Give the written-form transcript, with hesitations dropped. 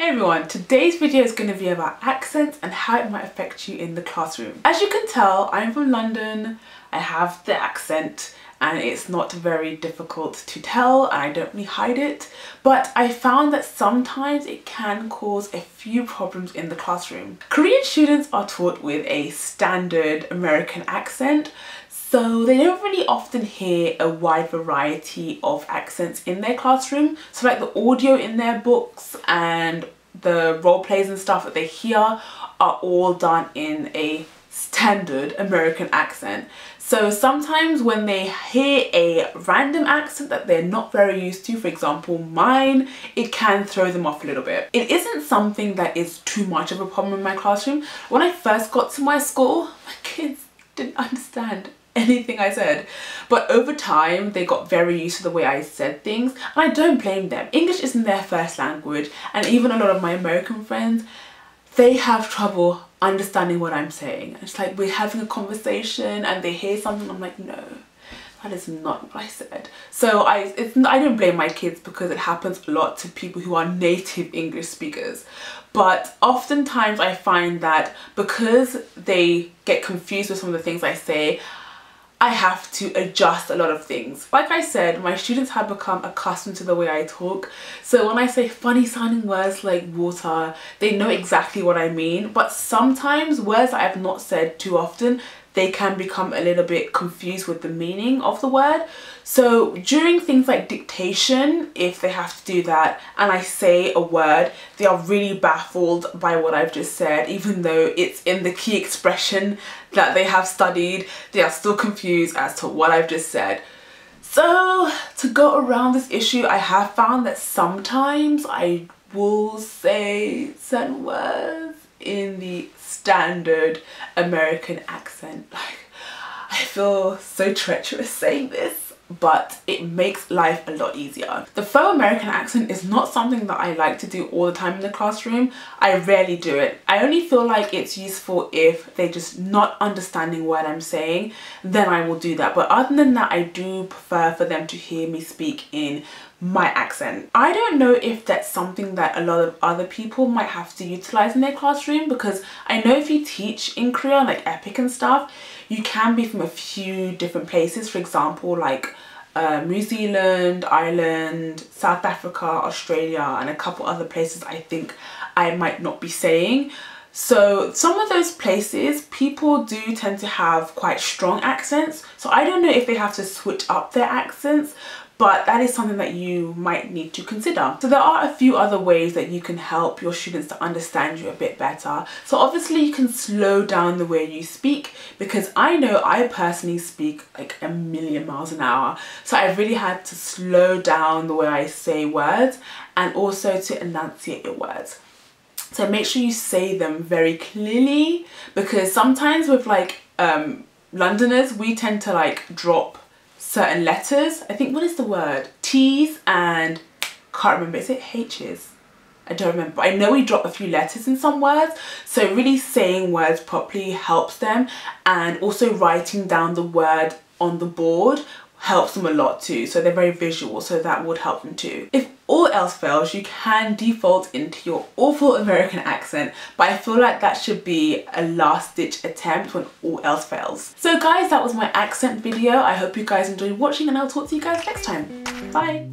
Hey everyone, today's video is going to be about accents and how it might affect you in the classroom. As you can tell, I'm from London, I have the accent and it's not very difficult to tell and I don't really hide it, but I found that sometimes it can cause a few problems in the classroom. Korean students are taught with a standard American accent, so they don't really often hear a wide variety of accents in their classroom. So like the audio in their books and the role plays and stuff that they hear are all done in a standard American accent. So sometimes when they hear a random accent that they're not very used to, for example mine, it can throw them off a little bit. It isn't something that is too much of a problem in my classroom. When I first got to my school, my kids didn't understand anything I said, but over time they got very used to the way I said things, and I don't blame them. English isn't their first language, and even a lot of my American friends, they have trouble understanding what I'm saying. It's like we're having a conversation and they hear something, I'm like, no, that is not what I said. So I don't blame my kids because it happens a lot to people who are native English speakers. But oftentimes I find that because they get confused with some of the things I say, I have to adjust a lot of things. Like I said, my students have become accustomed to the way I talk. So when I say funny sounding words like water, they know exactly what I mean. But sometimes words that I've not said too often, they can become a little bit confused with the meaning of the word. So during things like dictation, if they have to do that and I say a word, they are really baffled by what I've just said, even though it's in the key expression that they have studied, they are still confused as to what I've just said. So to go around this issue, I have found that sometimes I will say certain words in the standard American accent. Like, I feel so treacherous saying this, but it makes life a lot easier. The faux American accent is not something that I like to do all the time in the classroom. I rarely do it. I only feel like it's useful if they're just not understanding what I'm saying, then I will do that. But other than that, I do prefer for them to hear me speak in my accent. I don't know if that's something that a lot of other people might have to utilize in their classroom, because I know if you teach in Korea, like EPIC and stuff, you can be from a few different places. For example, like New Zealand, Ireland, South Africa, Australia, and a couple other places I think I might not be saying. So some of those places, people do tend to have quite strong accents. So I don't know if they have to switch up their accents, but that is something that you might need to consider. So there are a few other ways that you can help your students to understand you a bit better. So obviously you can slow down the way you speak, because I know I personally speak like a million miles an hour. So I really had to slow down the way I say words and also to enunciate your words. So make sure you say them very clearly, because sometimes with like Londoners, we tend to like drop certain letters. I think, what is the word? T's and can't remember, is it H's? I don't remember. I know we drop a few letters in some words, so really saying words properly helps them, and also writing down the word on the board helps them a lot too. So they're very visual, so that would help them too. If all else fails, you can default into your awful American accent, but I feel like that should be a last ditch attempt when all else fails. So guys, that was my accent video. I hope you guys enjoyed watching, and I'll talk to you guys next time. Bye.